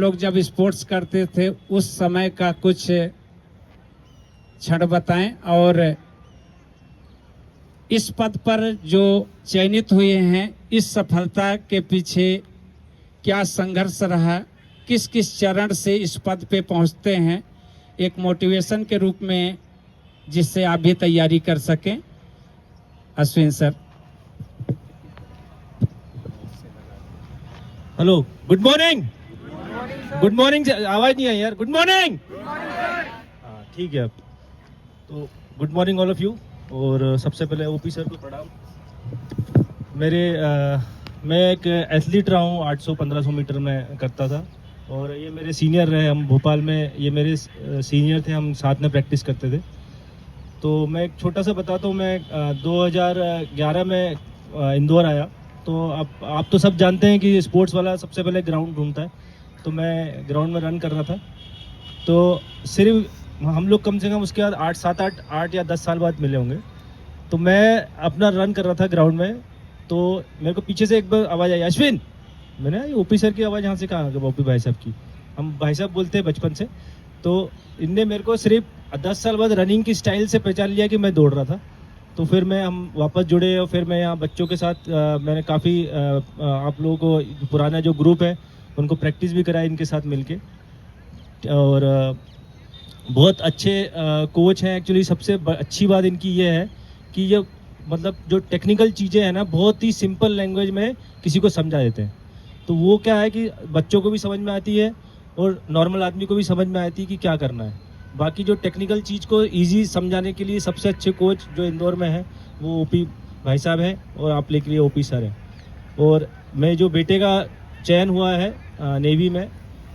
लोग जब स्पोर्ट्स करते थे उस समय का कुछ क्षण बताएं, और इस पद पर जो चयनित हुए हैं इस सफलता के पीछे क्या संघर्ष रहा, किस किस चरण से इस पद पे पहुंचते हैं, एक मोटिवेशन के रूप में जिससे आप भी तैयारी कर सकें। Ashwin sir. Hello, good morning. Good morning, आवाज नहीं आई यार। Good morning. हाँ ठीक है। तो good morning all of you. और सबसे पहले ओपी सर को प्रणाम। मैं एक एथलीट रहा हूँ, 800-1500 मीटर में करता था, और ये मेरे सीनियर रहे। हम भोपाल में, ये मेरे सीनियर थे, हम साथ में प्रैक्टिस करते थे। तो मैं एक छोटा सा बताता हूँ। मैं 2011 में इंदौर आया। तो अब आप तो सब जानते हैं कि स्पोर्ट्स वाला सबसे पहले ग्राउंड ढूंढता है। तो मैं ग्राउंड में रन कर रहा था। तो सिर्फ हम लोग कम से कम उसके बाद 8 या 10 साल बाद मिले होंगे। तो मैं अपना रन कर रहा था ग्राउंड में, तो मेरे को पीछे से एक बार आवाज़ आई, अश्विन। मैंने ये ओपी सर की आवाज़ यहाँ से कहाँ आ गई? ओपी भाई साहब की, हम भाई साहब बोलते हैं बचपन से। तो इनने मेरे को सिर्फ 10 साल बाद रनिंग की स्टाइल से पहचान लिया कि मैं दौड़ रहा था। तो फिर हम वापस जुड़े, और फिर मैं यहाँ बच्चों के साथ मैंने काफ़ी आप लोगों को पुराना जो ग्रुप है उनको प्रैक्टिस भी कराया इनके साथ मिलके। और बहुत अच्छे कोच हैं एक्चुअली। सबसे अच्छी बात इनकी ये है कि ये मतलब जो टेक्निकल चीज़ें हैं ना, बहुत ही सिंपल लैंग्वेज में किसी को समझा देते हैं। तो वो क्या है कि बच्चों को भी समझ में आती है और नॉर्मल आदमी को भी समझ में आती है कि क्या करना है। बाकी जो टेक्निकल चीज़ को इजी समझाने के लिए सबसे अच्छे कोच जो इंदौर में है वो ओपी भाई साहब हैं, और आप लेके लिए ओपी सर हैं। और मैं जो बेटे का चयन हुआ है नेवी में,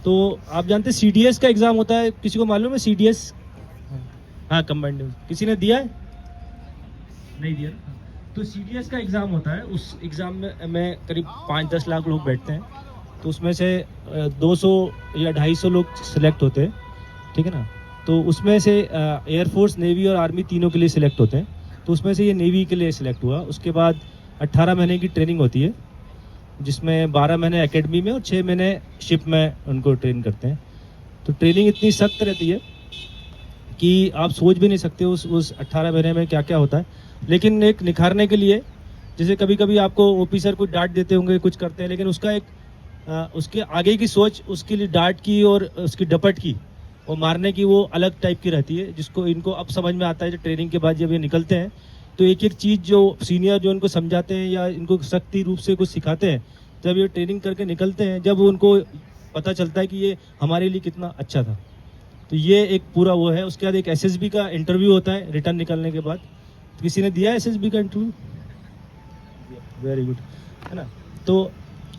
तो आप जानते हैं सीडीएस का एग्ज़ाम होता है, किसी को मालूम है सीडीएस? हाँ, कंबाइंड। किसी ने दिया है? नहीं दिया। तो सीडीएस का एग्ज़ाम होता है। उस एग्ज़ाम में करीब 5-10 लाख लोग बैठते हैं। तो उसमें से 200 या 250 लोग सिलेक्ट होते हैं, ठीक है ना। तो उसमें से एयरफोर्स, नेवी और आर्मी तीनों के लिए सिलेक्ट होते हैं। तो उसमें से ये नेवी के लिए सिलेक्ट हुआ। उसके बाद 18 महीने की ट्रेनिंग होती है, जिसमें 12 महीने एकेडमी में और 6 महीने शिप में उनको ट्रेन करते हैं। तो ट्रेनिंग इतनी सख्त रहती है कि आप सोच भी नहीं सकते उस 18 महीने में क्या क्या होता है। लेकिन एक निखारने के लिए, जैसे कभी कभी आपको ओपी सर कुछ डांट देते होंगे, कुछ करते हैं, लेकिन उसका एक उसके आगे की सोच, उसके लिए डांट की और उसकी डपट की और मारने की, वो अलग टाइप की रहती है, जिसको इनको अब समझ में आता है। जो ट्रेनिंग के बाद जब ये निकलते हैं तो एक एक चीज़ जो सीनियर जो इनको समझाते हैं या इनको सख्ती रूप से कुछ सिखाते हैं, जब ये ट्रेनिंग करके निकलते हैं, जब उनको पता चलता है कि ये हमारे लिए कितना अच्छा था। तो ये एक पूरा वो है। उसके बाद एक एसएसबी का इंटरव्यू होता है रिटर्न निकलने के बाद। तो किसी ने दिया एसएसबी का इंटरव्यू? वेरी गुड, है ना। तो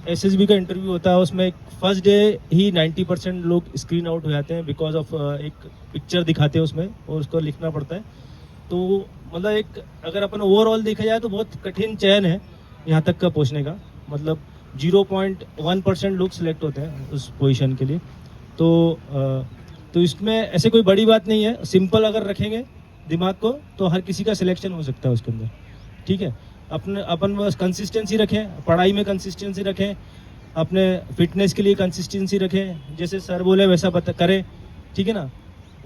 एसएसबी का इंटरव्यू होता है, उसमें फर्स्ट डे ही 90% लोग स्क्रीन आउट हो जाते हैं बिकॉज ऑफ एक पिक्चर दिखाते हैं उसमें और उसको लिखना पड़ता है। तो मतलब एक अगर अपन ओवरऑल देखा जाए तो बहुत कठिन चयन है यहाँ तक का पहुँचने का। मतलब 0.1% लोग सिलेक्ट होते हैं उस पोजीशन के लिए। तो इसमें ऐसे कोई बड़ी बात नहीं है। सिंपल अगर रखेंगे दिमाग को तो हर किसी का सिलेक्शन हो सकता है उसके अंदर, ठीक है। अपन बस कंसिस्टेंसी रखें, पढ़ाई में कंसिस्टेंसी रखें, अपने फिटनेस के लिए कंसिस्टेंसी रखें, जैसे सर बोले वैसा करें, ठीक है ना।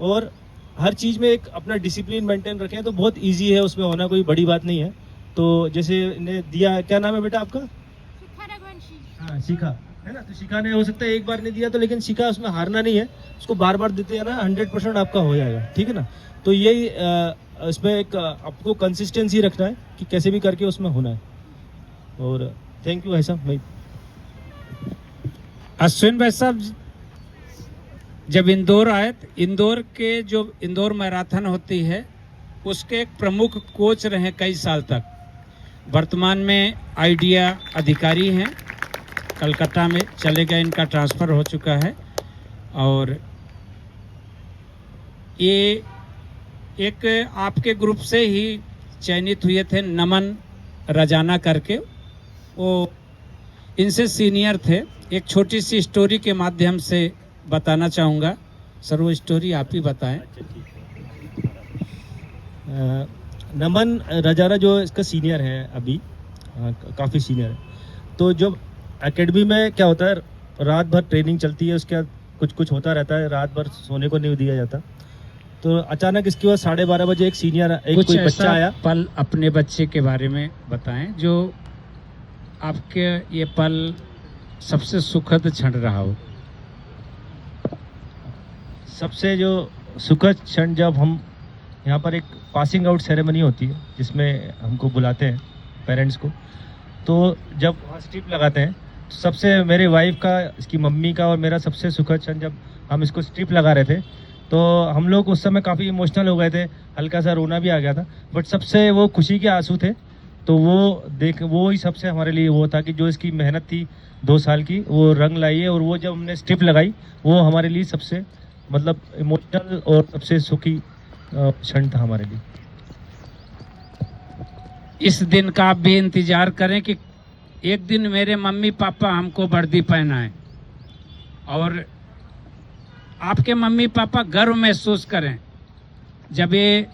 और हर चीज़ में एक अपना डिसिप्लिन मेंटेन रखें तो बहुत इजी है, उसमें होना कोई बड़ी बात नहीं है। तो जैसे ने दिया, क्या नाम है बेटा आपका? हाँ, शिखा, है ना। तो शिखा ने हो सकता है एक बार नहीं दिया तो, लेकिन शिखा उसमें हारना नहीं है, उसको बार बार देते हैं ना, 100% आपका हो जाएगा, ठीक है ना। तो यही इसमें एक आपको कंसिस्टेंसी रखना है कि कैसे भी करके उसमें होना है। और थैंक यू भाई साहब। मैं अश्विन भाई साहब जब इंदौर आए, इंदौर के जो इंदौर मैराथन होती है उसके एक प्रमुख कोच रहे कई साल तक। वर्तमान में आइडिया अधिकारी हैं, कलकत्ता में चले गए, इनका ट्रांसफ़र हो चुका है। और ये एक आपके ग्रुप से ही चयनित हुए थे, नमन रजाना करके, वो इनसे सीनियर थे। एक छोटी सी स्टोरी के माध्यम से बताना चाहूँगा। सर वो स्टोरी आप ही बताएं। नमन रजाना जो इसका सीनियर है अभी, काफ़ी सीनियर है। तो जब एकेडमी में क्या होता है, रात भर ट्रेनिंग चलती है, उसके बाद कुछ कुछ होता रहता है, रात भर सोने को नहीं दिया जाता। तो अचानक इसके बाद 12:30 बजे एक सीनियर कुछ कोई ऐसा बच्चा आया। पल अपने बच्चे के बारे में बताएं जो आपके ये पल सबसे सुखद क्षण रहा हो। सबसे जो सुखद क्षण, जब हम यहाँ पर एक पासिंग आउट सेरेमनी होती है जिसमें हमको बुलाते हैं पेरेंट्स को, तो जब वहाँ स्ट्रिप लगाते हैं तो सबसे मेरे वाइफ का, इसकी मम्मी का और मेरा सबसे सुखद क्षण जब हम इसको स्ट्रिप लगा रहे थे, तो हम लोग उस समय काफ़ी इमोशनल हो गए थे, हल्का सा रोना भी आ गया था, बट सबसे वो खुशी के आंसू थे। तो वो ही सबसे हमारे लिए वो था कि जो इसकी मेहनत थी 2 साल की, वो रंग लाई है। और वो जब हमने स्ट्रिप लगाई, वो हमारे लिए सबसे मतलब इमोशनल और सबसे सुखी क्षण था हमारे लिए। इस दिन का आप भी इंतजार करें कि एक दिन मेरे मम्मी पापा हमको वर्दी पहनाएं और आपके मम्मी पापा गर्व महसूस करें। जब ये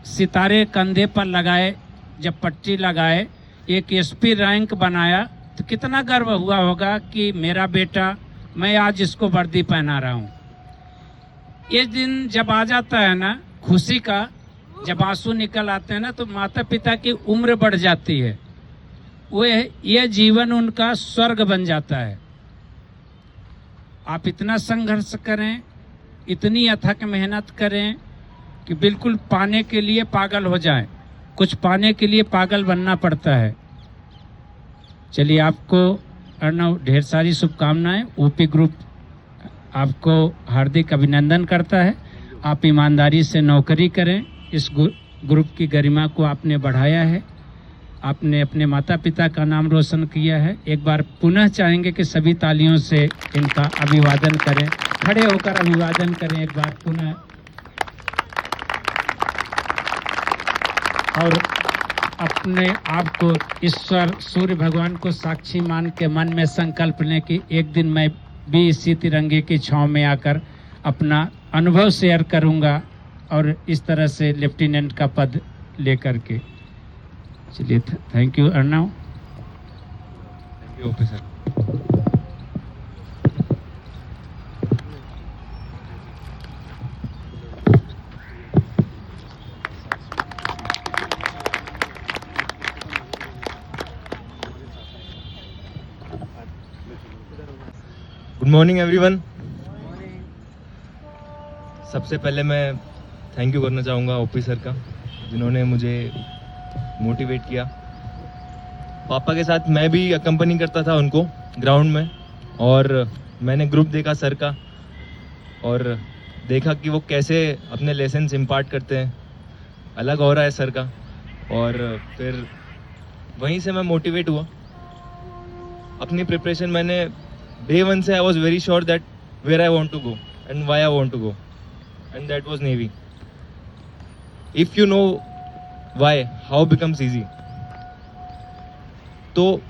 सितारे कंधे पर लगाए, जब पट्टी लगाए, एक एसपी रैंक बनाया, तो कितना गर्व हुआ होगा कि मेरा बेटा, मैं आज इसको वर्दी पहना रहा हूँ। ये दिन जब आ जाता है ना खुशी का, जब आंसू निकल आते हैं ना, तो माता पिता की उम्र बढ़ जाती है। ये जीवन उनका स्वर्ग बन जाता है। आप इतना संघर्ष करें, इतनी अथक मेहनत करें कि बिल्कुल पाने के लिए पागल हो जाएं। कुछ पाने के लिए पागल बनना पड़ता है। चलिए, आपको अर्णव ढेर सारी शुभकामनाएं। ओपी ग्रुप आपको हार्दिक अभिनंदन करता है। आप ईमानदारी से नौकरी करें। इस ग्रुप की गरिमा को आपने बढ़ाया है, आपने अपने माता पिता का नाम रोशन किया है। एक बार पुनः चाहेंगे कि सभी तालियों से इनका अभिवादन करें, खड़े होकर अभिवादन करें एक बार पुनः। और अपने आप को ईश्वर सूर्य भगवान को साक्षी मान के मन में संकल्प लें कि एक दिन मैं भी इसी तिरंगे की छांव में आकर अपना अनुभव शेयर करूंगा और इस तरह से लेफ्टिनेंट का पद लेकर के। चलिए, thank you Arnav. Thank you officer. Good morning everyone. सबसे पहले मैं थैंक यू करना चाहूँगा ओपी सर का, जिन्होंने मुझे मोटिवेट किया। पापा के साथ मैं भी अकम्पनी करता था उनको ग्राउंड में, और मैंने ग्रुप देखा सर का और देखा कि वो कैसे अपने लेसन्स इम्पार्ट करते हैं। अलग हो रहा है सर का, और फिर वहीं से मैं मोटिवेट हुआ। अपनी प्रिपरेशन मैंने डे 1 से I was very sure that where I want to go and why I want to go, and that was navy. If you know why, how becomes easy. तो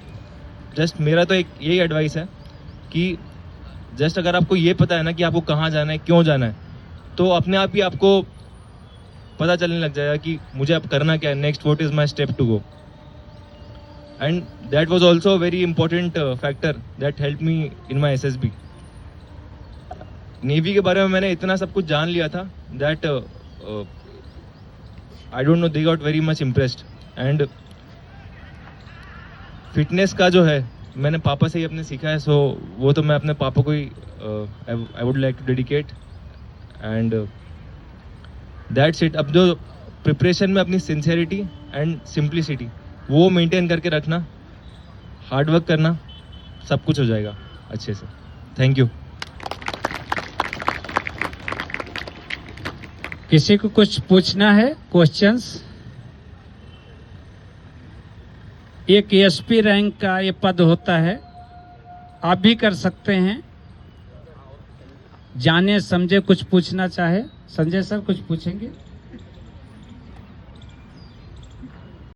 जस्ट मेरा तो एक यही advice है कि just अगर आपको ये पता है ना कि आपको कहाँ जाना है, क्यों जाना है, तो अपने आप ही आपको पता चलने लग जाएगा कि मुझे अब करना क्या है, next what is my step to go. And that was also very important factor that help me in my SSB। Navy के बारे में मैंने इतना सब कुछ जान लिया था that I don't know, they got very much impressed. And fitness का जो है मैंने पापा से ही अपने सीखा है, सो वो तो मैं अपने पापा को ही I would like to dedicate, and that's it. अब जो प्रिपरेशन में अपनी सिंसेरिटी एंड सिंप्लिसिटी वो मेंटेन करके रखना, हार्ड वर्क करना, सब कुछ हो जाएगा अच्छे से। Thank you. किसी को कुछ पूछना है? क्वेश्चंस? एक एसपी रैंक का ये पद होता है, आप भी कर सकते हैं। जाने समझे कुछ पूछना चाहे संजय सर, कुछ पूछेंगे?